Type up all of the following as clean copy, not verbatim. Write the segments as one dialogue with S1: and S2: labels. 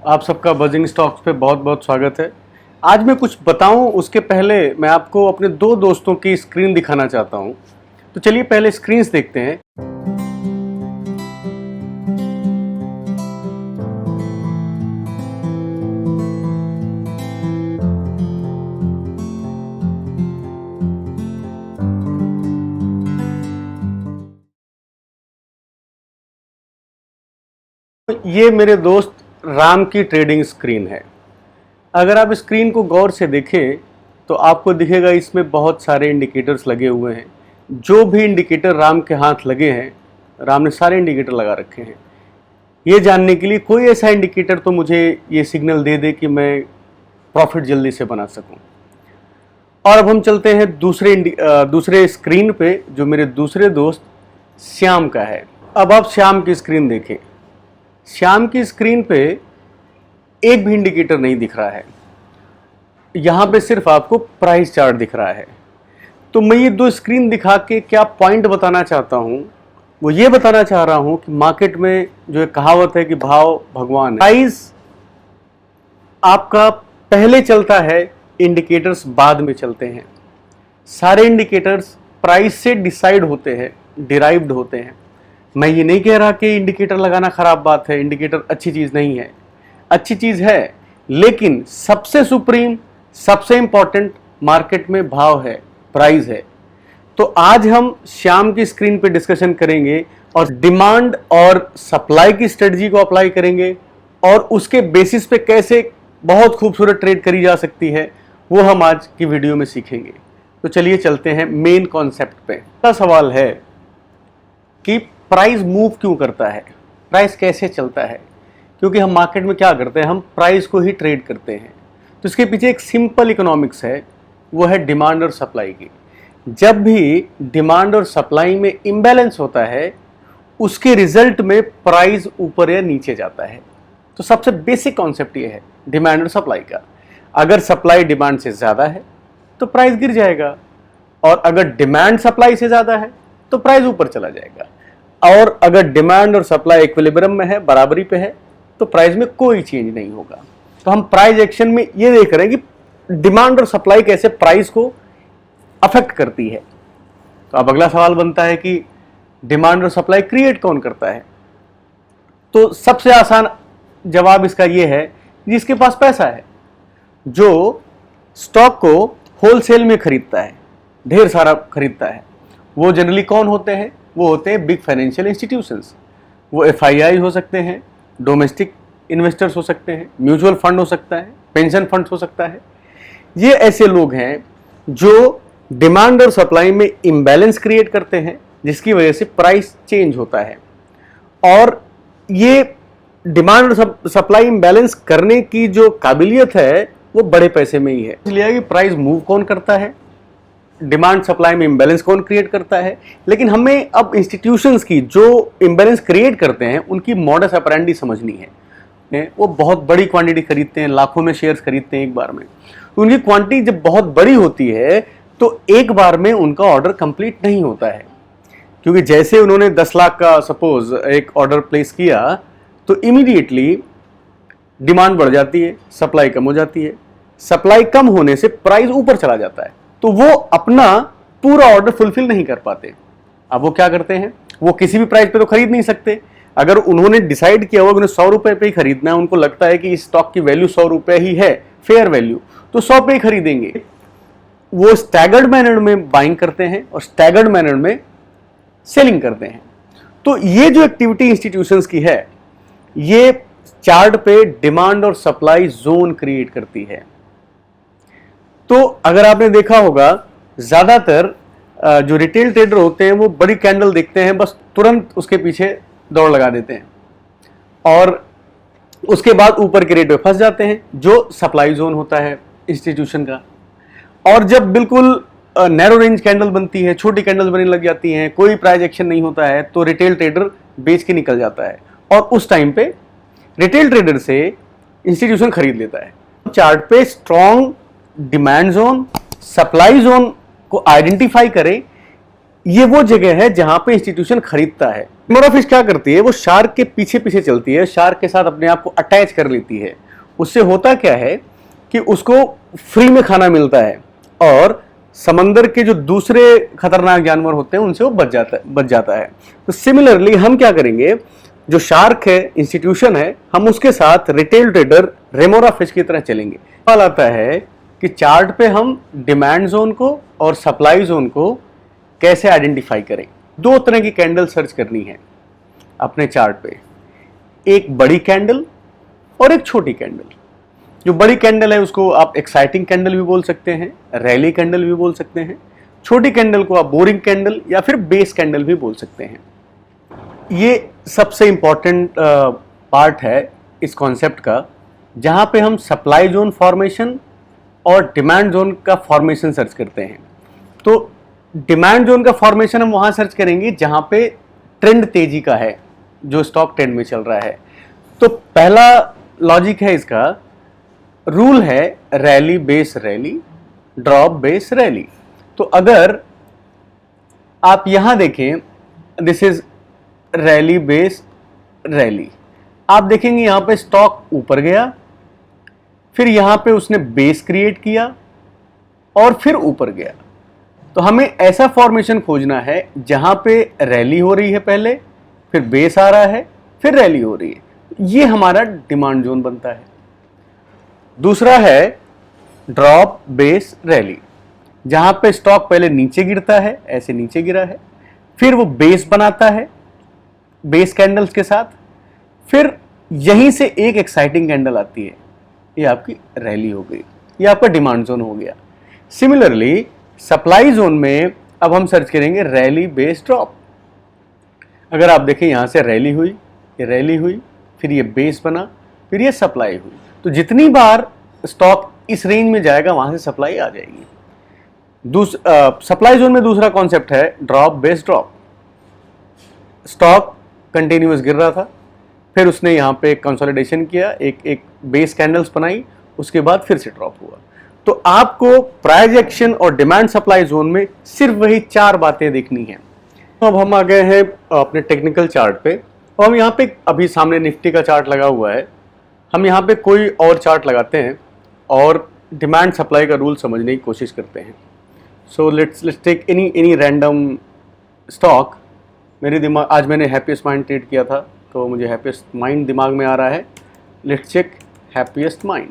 S1: आप सबका buzzing stocks पे बहुत बहुत स्वागत है। आज मैं कुछ बताऊं उसके पहले मैं आपको अपने दो दोस्तों की स्क्रीन दिखाना चाहता हूं। तो चलिए पहले स्क्रीन्स देखते हैं। ये मेरे दोस्त राम की ट्रेडिंग स्क्रीन है। अगर आप स्क्रीन को गौर से देखें तो आपको दिखेगा इसमें बहुत सारे इंडिकेटर्स लगे हुए हैं। जो भी इंडिकेटर राम के हाथ लगे हैं, राम ने सारे इंडिकेटर लगा रखे हैं ये जानने के लिए कोई ऐसा इंडिकेटर तो मुझे ये सिग्नल दे दे कि मैं प्रॉफिट जल्दी से बना सकूं। और अब हम चलते हैं दूसरे स्क्रीन पे जो मेरे दूसरे दोस्त श्याम का है। अब आप श्याम की स्क्रीन देखें। श्याम की स्क्रीन पे एक भी इंडिकेटर नहीं दिख रहा है, यहां पे सिर्फ आपको प्राइस चार्ट दिख रहा है। तो मैं ये दो स्क्रीन दिखा के क्या पॉइंट बताना चाहता हूं, वो ये बताना चाह रहा हूं कि मार्केट में जो एक कहावत है कि भाव भगवान है। प्राइस आपका पहले चलता है, इंडिकेटर्स बाद में चलते हैं। सारे इंडिकेटर्स प्राइस से डिसाइड होते हैं, डिराइव्ड होते हैं। मैं ये नहीं कह रहा कि इंडिकेटर लगाना खराब बात है, इंडिकेटर अच्छी चीज नहीं है, अच्छी चीज है, लेकिन सबसे सुप्रीम सबसे इंपॉर्टेंट मार्केट में भाव है, प्राइस है। तो आज हम श्याम की स्क्रीन पे डिस्कशन करेंगे और डिमांड और सप्लाई की स्ट्रेटजी को अप्लाई करेंगे और उसके बेसिस पे कैसे बहुत खूबसूरत ट्रेड करी जा सकती है वो हम आज की वीडियो में सीखेंगे। तो चलिए चलते हैं मेन कॉन्सेप्ट पे। पहला सवाल है कि प्राइस मूव क्यों करता है, प्राइस कैसे चलता है। क्योंकि हम मार्केट में क्या करते हैं, हम प्राइस को ही ट्रेड करते हैं। तो इसके पीछे एक सिंपल इकोनॉमिक्स है, वो है डिमांड और सप्लाई की। जब भी डिमांड और सप्लाई में इम्बैलेंस होता है उसके रिजल्ट में प्राइस ऊपर या नीचे जाता है। तो सबसे बेसिक कॉन्सेप्ट ये है डिमांड और सप्लाई का। अगर सप्लाई डिमांड से ज़्यादा है तो प्राइस गिर जाएगा, और अगर डिमांड सप्लाई से ज़्यादा है तो प्राइस ऊपर चला जाएगा। और अगर डिमांड और सप्लाई इक्विलिब्रियम में है, बराबरी पे है, तो प्राइस में कोई चेंज नहीं होगा। तो हम प्राइस एक्शन में ये देख रहे हैं कि डिमांड और सप्लाई कैसे प्राइस को अफेक्ट करती है। तो अब अगला सवाल बनता है कि डिमांड और सप्लाई क्रिएट कौन करता है। तो सबसे आसान जवाब इसका ये है जिसके पास पैसा है, जो स्टॉक को होलसेल में खरीदता है, ढेर सारा खरीदता है। वो जनरली कौन होते हैं, वो होते हैं बिग फाइनेंशियल इंस्टीट्यूशंस। वो FII हो सकते हैं, डोमेस्टिक इन्वेस्टर्स हो सकते हैं, म्यूचुअल फंड हो सकता है, पेंशन फंड हो सकता है। ये ऐसे लोग हैं जो डिमांड और सप्लाई में इम्बैलेंस क्रिएट करते हैं जिसकी वजह से प्राइस चेंज होता है। और ये डिमांड और सप्लाई इम्बैलेंस करने की जो काबिलियत है वो बड़े पैसे में ही है। इसलिए कि प्राइस मूव कौन करता है, डिमांड सप्लाई में इम्बैलेंस कौन क्रिएट करता है। लेकिन हमें अब इंस्टीट्यूशंस की जो इम्बैलेंस क्रिएट करते हैं उनकी मॉडस ऑपरेंडी समझनी है। वो बहुत बड़ी क्वांटिटी खरीदते हैं, लाखों में शेयर्स खरीदते हैं एक बार में। तो उनकी क्वांटिटी जब बहुत बड़ी होती है तो एक बार में उनका ऑर्डर कंप्लीट नहीं होता है। क्योंकि जैसे उन्होंने 10 लाख का सपोज एक ऑर्डर प्लेस किया तो इमीडिएटली डिमांड बढ़ जाती है, सप्लाई कम हो जाती है। सप्लाई कम होने से प्राइस ऊपर चला जाता है, तो वो अपना पूरा ऑर्डर फुलफिल नहीं कर पाते। अब वो क्या करते हैं, वो किसी भी प्राइस पे तो खरीद नहीं सकते। अगर उन्होंने डिसाइड किया हुआ कि उन्हें 100 रुपए पे ही खरीदना है, उनको लगता है कि इस स्टॉक की वैल्यू 100 रुपए ही है, फेयर वैल्यू, तो 100 पे ही खरीदेंगे। वो स्टैगर्ड मैनर में बाइंग करते हैं और स्टैगर्ड मैनर में सेलिंग करते हैं। तो ये जो एक्टिविटी इंस्टीट्यूशंस की है ये चार्ट पे डिमांड और सप्लाई जोन क्रिएट करती है। तो अगर आपने देखा होगा ज्यादातर जो रिटेल ट्रेडर होते हैं वो बड़ी कैंडल देखते हैं, बस तुरंत उसके पीछे दौड़ लगा देते हैं और उसके बाद ऊपर के रेट में फंस जाते हैं जो सप्लाई जोन होता है इंस्टीट्यूशन का। और जब बिल्कुल नैरो रेंज कैंडल बनती है, छोटी कैंडल्स बनने लग जाती हैं, कोई प्राइस एक्शन नहीं होता है, तो रिटेल ट्रेडर बेच के निकल जाता है और उस टाइम पे रिटेल ट्रेडर से इंस्टीट्यूशन खरीद लेता है। चार्ट पे strong demand zone, supply zone को आइडेंटिफाई करें, ये वो जगह है जहां पे इंस्टीट्यूशन खरीदता है। रेमोरा फिश क्या करती है, वो शार्क के पीछे पीछे चलती है, शार्क के साथ अपने आप को अटैच कर लेती है। उससे होता क्या है कि उसको फ्री में खाना मिलता है और समंदर के जो दूसरे खतरनाक जानवर होते हैं उनसे वो बच जाता है। तो सिमिलरली हम क्या करेंगे, जो शार्क है, इंस्टीट्यूशन है, हम उसके साथ रिटेल ट्रेडर रेमोरा फिश की तरह चलेंगे। सवाल आता है कि चार्ट पे हम डिमांड जोन को और सप्लाई जोन को कैसे आइडेंटिफाई करें। दो तरह की कैंडल सर्च करनी है अपने चार्ट पे, एक बड़ी कैंडल और एक छोटी कैंडल। जो बड़ी कैंडल है उसको आप एक्साइटिंग कैंडल भी बोल सकते हैं, रैली कैंडल भी बोल सकते हैं। छोटी कैंडल को आप बोरिंग कैंडल या फिर बेस कैंडल भी बोल सकते हैं। ये सबसे इंपॉर्टेंट पार्ट है इस कॉन्सेप्ट का, जहां पे हम सप्लाई जोन फॉर्मेशन और डिमांड जोन का फॉर्मेशन सर्च करते हैं। तो डिमांड जोन का फॉर्मेशन हम वहां सर्च करेंगे जहां पे ट्रेंड तेजी का है, जो स्टॉक ट्रेंड में चल रहा है। तो पहला लॉजिक है इसका, रूल है rally base rally, drop base rally. तो अगर आप यहां देखें, this is rally base rally, आप देखेंगे यहां पे स्टॉक ऊपर गया, फिर यहां पे उसने बेस क्रिएट किया और फिर ऊपर गया। तो हमें ऐसा फॉर्मेशन खोजना है जहां पे रैली हो रही है पहले, फिर बेस आ रहा है, फिर रैली हो रही है। ये हमारा डिमांड जोन बनता है। दूसरा है ड्रॉप बेस रैली, जहां पे स्टॉक पहले नीचे गिरता है, ऐसे नीचे गिरा है, फिर वो बेस बनाता है बेस कैंडल्स के साथ, फिर यहीं से एक एक्साइटिंग कैंडल आती है, ये आपकी रैली हो गई, ये आपका डिमांड जोन हो गया। सिमिलरली सप्लाई जोन में अब हम सर्च करेंगे रैली बेस ड्रॉप। अगर आप देखें यहां से रैली हुई, ये रैली हुई, फिर ये बेस बना, फिर ये सप्लाई हुई। तो जितनी बार स्टॉक इस रेंज में जाएगा वहां से सप्लाई आ जाएगी। सप्लाई जोन में दूसरा कॉन्सेप्ट है drop base drop. Stock continuous गिर रहा था, फिर उसने यहां पे कंसोलिडेशन किया, एक बेस कैंडल्स बनाई, उसके बाद फिर से ड्रॉप हुआ। तो आपको प्राइस एक्शन और डिमांड सप्लाई जोन में सिर्फ वही चार बातें देखनी है। तो अब हम आ गए हैं अपने टेक्निकल चार्ट पे, और हम यहाँ पे अभी सामने निफ्टी का चार्ट लगा हुआ है, हम यहाँ पे कोई और चार्ट लगाते हैं और डिमांड सप्लाई का रूल समझने की कोशिश करते हैं। So let's take any random stock. मेरे दिमाग, आज मैंने हैप्पीएस्ट माइंड ट्रेड किया था तो मुझे हैप्पीएस्ट माइंड दिमाग में आ रहा है। Let's check Happiest Mind.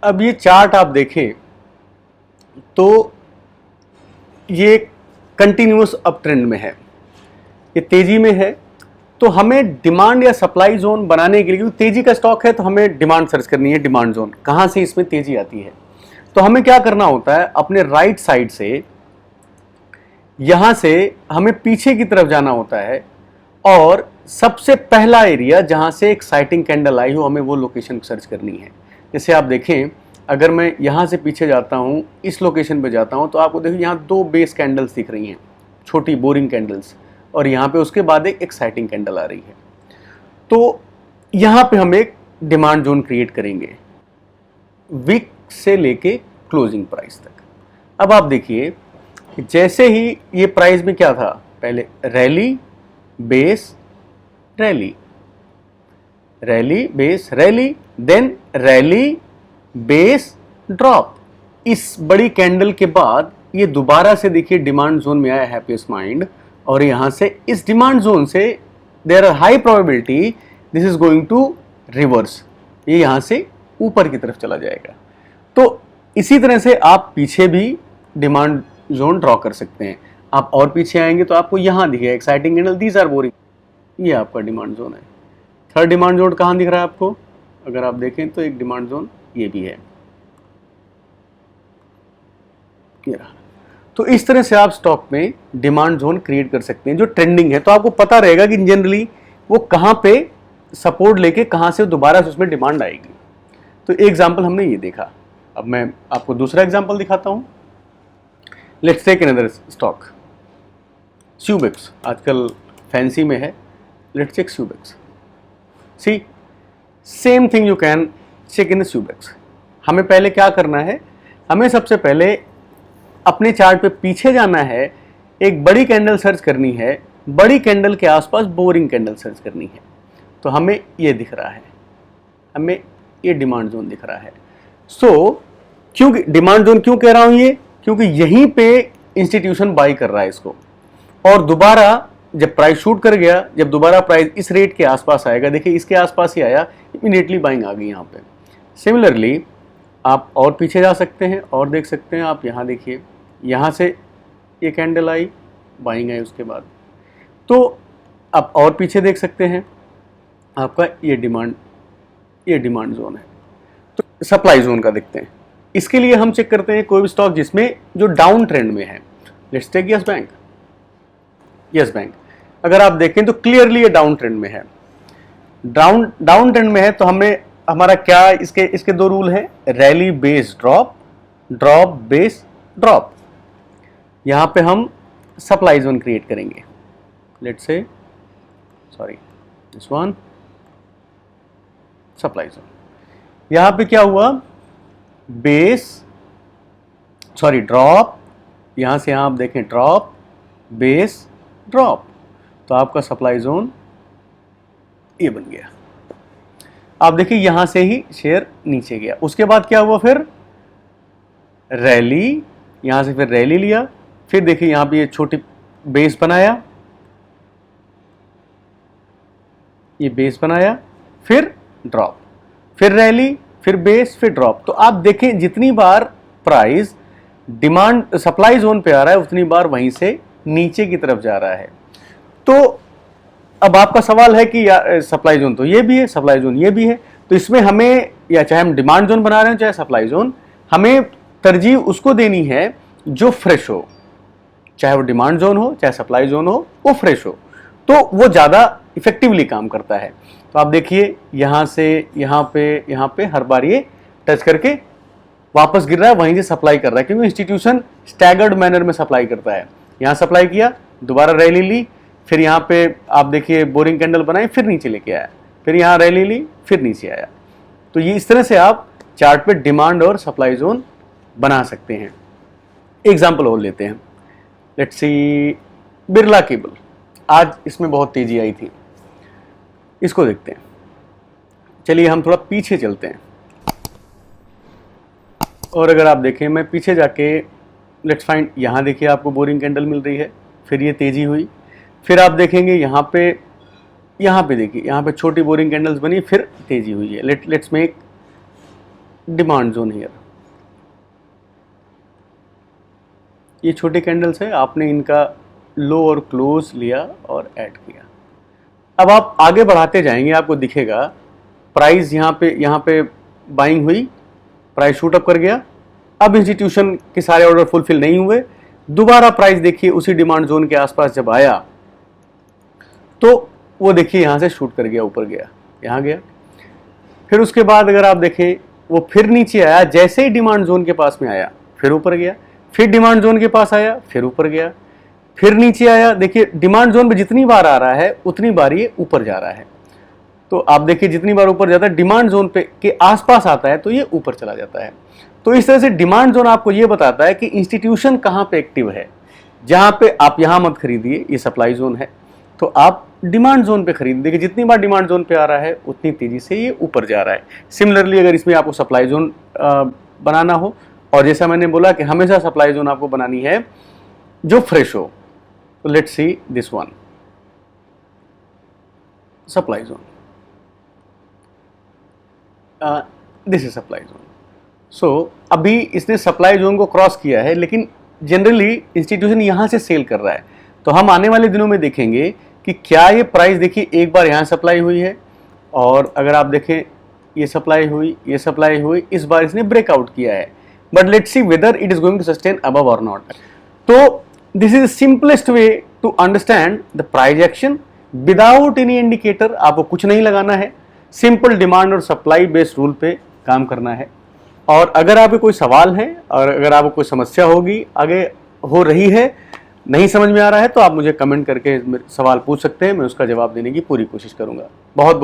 S1: अब ये चार्ट आप देखें तो ये कंटिन्यूअस अप ट्रेंड में है, ये तेजी में है। तो हमें डिमांड या सप्लाई जोन बनाने के लिए, क्योंकि तेजी का स्टॉक है तो हमें डिमांड सर्च करनी है, डिमांड जोन कहां से इसमें तेजी आती है। तो हमें क्या करना होता है, अपने राइट साइड से यहां से हमें पीछे की तरफ जाना होता है और सबसे पहला एरिया जहां से एक्साइटिंग कैंडल आई हो, हमें वो लोकेशन सर्च करनी है। जैसे आप देखें, अगर मैं यहां से पीछे जाता हूं, इस लोकेशन पे जाता हूं, तो आपको देखिए यहां दो बेस कैंडल्स दिख रही हैं, छोटी बोरिंग कैंडल्स, और यहाँ पे उसके बाद एक एक्साइटिंग कैंडल आ रही है। तो यहाँ पे हम एक डिमांड जोन क्रिएट करेंगे वीक से लेके क्लोजिंग प्राइस तक। अब आप देखिए, जैसे ही ये प्राइस में क्या था, पहले rally base rally, rally base rally, then rally base drop. इस बड़ी कैंडल के बाद ये दोबारा से देखिए डिमांड जोन में आया हैप्पीएस्ट माइंड, और यहां से इस डिमांड जोन से there are high probability this is going to reverse, ये यहां से ऊपर की तरफ चला जाएगा। तो इसी तरह से आप पीछे भी डिमांड जोन ड्रॉ कर सकते हैं। आप और पीछे आएंगे तो आपको यहां दिखेगा exciting candle, these are boring, ये आपका डिमांड जोन है। थर्ड डिमांड जोन कहां दिख रहा है आपको, अगर आप देखें तो एक डिमांड जोन ये भी है, ये रहा। तो इस तरह से आप स्टॉक में डिमांड जोन क्रिएट कर सकते हैं जो ट्रेंडिंग है। तो आपको पता रहेगा कि जनरली वो कहां पे सपोर्ट लेके कहां से दोबारा से उसमें डिमांड आएगी। तो एक एग्जांपल हमने ये देखा। अब मैं आपको दूसरा एग्जांपल दिखाता हूं। Let's take another stock, Subex, आजकल फैंसी में है। Let's check Subex. See same thing you can check in Subex. हमें पहले क्या करना है, हमें सबसे पहले अपने चार्ट पे पीछे जाना है, एक बड़ी कैंडल सर्च करनी है, बड़ी कैंडल के आसपास बोरिंग कैंडल सर्च करनी है। तो हमें ये दिख रहा है, हमें ये डिमांड जोन दिख रहा है। क्योंकि डिमांड जोन क्यों कह रहा हूं ये, क्योंकि यहीं पे इंस्टीट्यूशन बाई कर रहा है इसको, और दोबारा जब प्राइस शूट कर गया, जब दोबारा प्राइस इस रेट के आसपास आएगा, देखिए इसके आसपास ही आया, इमीडिएटली बाइंग आ गई यहाँ पे। सिमिलरली आप और पीछे जा सकते हैं और देख सकते हैं, आप यहाँ देखिए, यहाँ से ये कैंडल आई, बाइंग आई उसके बाद। तो आप और पीछे देख सकते हैं, आपका ये डिमांड जोन है। तो सप्लाई जोन का देखते हैं, इसके लिए हम चेक करते हैं कोई भी स्टॉक जिसमें जो डाउन ट्रेंड में है। Let's take Yes Bank. Yes Bank अगर आप देखें तो क्लियरली ये डाउन ट्रेंड में है। डाउन ट्रेंड में है तो हमारा क्या इसके दो रूल है, rally base drop, drop base drop. यहां पे हम सप्लाई जोन क्रिएट करेंगे। Let's say this one supply zone. यहां पे क्या हुआ, ड्रॉप, यहां से आप देखें ड्रॉप बेस ड्रॉप, तो आपका सप्लाई जोन ये बन गया। आप देखिए यहां से ही शेयर नीचे गया, उसके बाद क्या हुआ, फिर रैली, यहां से फिर रैली लिया, फिर देखिए यहां पे ये छोटी बेस बनाया, ये बेस बनाया, फिर ड्रॉप, फिर रैली, फिर बेस, फिर ड्रॉप। तो आप देखें जितनी बार प्राइस डिमांड सप्लाई जोन पे आ रहा है उतनी बार वहीं से नीचे की तरफ जा रहा है। तो अब आपका सवाल है कि सप्लाई जोन तो ये भी है, सप्लाई जोन ये भी है, तो इसमें हमें, या चाहे हम डिमांड जोन बना रहे हो चाहे सप्लाई जोन, हमें तरजीह उसको देनी है जो फ्रेश हो, चाहे वो डिमांड जोन हो चाहे सप्लाई जोन हो, वो फ्रेश हो, तो वो ज़्यादा इफेक्टिवली काम करता है। तो आप देखिए यहाँ से यहाँ पे हर बार ये टच करके वापस गिर रहा है, वहीं से सप्लाई कर रहा है, क्योंकि इंस्टीट्यूशन स्टैगर्ड मैनर में सप्लाई करता है। यहाँ सप्लाई किया, दोबारा रैली ली, फिर यहाँ पे आप देखिए बोरिंग कैंडल बनाई, फिर नीचे लेके आया, फिर यहाँ रैली ली, फिर नीचे आया। तो ये इस तरह से आप चार्ट पे डिमांड और सप्लाई जोन बना सकते हैं। एग्जाम्पल और लेते हैं, लेट्स सी बिरला केबल, आज इसमें बहुत तेजी आई थी, इसको देखते हैं। चलिए हम थोड़ा पीछे चलते हैं, और अगर आप देखें, मैं पीछे जाके लेट्स फाइंड, यहाँ देखिए आपको बोरिंग कैंडल मिल रही है, फिर ये तेजी हुई, फिर आप देखेंगे यहाँ पे देखिए, यहाँ पे छोटी बोरिंग कैंडल्स बनी, फिर तेजी हुई है। Let's make demand zone here. ये छोटी कैंडल्स है, आपने इनका लो और क्लोज लिया और ऐड किया। अब आप आगे बढ़ाते जाएंगे, आपको दिखेगा प्राइस यहाँ पे बाइंग हुई, प्राइस शूट अप कर गया। अब इंस्टीट्यूशन के सारे ऑर्डर फुलफिल नहीं हुए, दोबारा प्राइस देखिए उसी डिमांड जोन के आसपास जब आया तो वो देखिए यहाँ से शूट कर गया, ऊपर गया, यहाँ गया, फिर उसके बाद अगर आप देखें वो फिर नीचे आया, जैसे ही डिमांड जोन के पास में आया फिर ऊपर गया, फिर डिमांड जोन के पास आया, फिर ऊपर गया, फिर नीचे आया। देखिए डिमांड जोन पे जितनी बार आ रहा है उतनी बार ये ऊपर जा रहा है। तो आप देखिए जितनी बार ऊपर जाता है, डिमांड जोन पे के आसपास आता है तो ये ऊपर चला जाता है। तो इस तरह से डिमांड जोन आपको ये बताता है कि इंस्टीट्यूशन कहाँ पे एक्टिव है। जहाँ पे आप यहाँ मत खरीदिए, ये सप्लाई जोन है, तो आप डिमांड जोन पे खरीद। देखिए जितनी बार डिमांड जोन पे आ रहा है उतनी तेजी से ये ऊपर जा रहा है। सिमिलरली अगर इसमें आपको सप्लाई जोन बनाना हो, और जैसा मैंने बोला कि हमेशा सप्लाई जोन आपको बनानी है जो फ्रेश हो, तो let's see this one supply zone, this is supply zone. So अभी इसने सप्लाई जोन को क्रॉस किया है, लेकिन जनरली इंस्टीट्यूशन यहाँ से सेल कर रहा है। तो हम आने वाले दिनों में देखेंगे कि क्या ये प्राइस, देखिए एक बार यहाँ सप्लाई हुई है, और अगर आप देखें ये सप्लाई हुई, ये सप्लाई हुई, इस बार इसने ब्रेकआउट किया है, but let's see whether it is going to sustain above और नॉट। तो this is the simplest way to understand the price action without any indicator. आपको कुछ नहीं लगाना है, सिंपल डिमांड और सप्लाई बेस्ड रूल पे काम करना है। और अगर आपके कोई सवाल है और अगर आपको कोई समस्या होगी, आगे हो रही है, नहीं समझ में आ रहा है, तो आप मुझे कमेंट करके सवाल पूछ सकते हैं, मैं उसका जवाब देने की पूरी कोशिश करूंगा। बहुत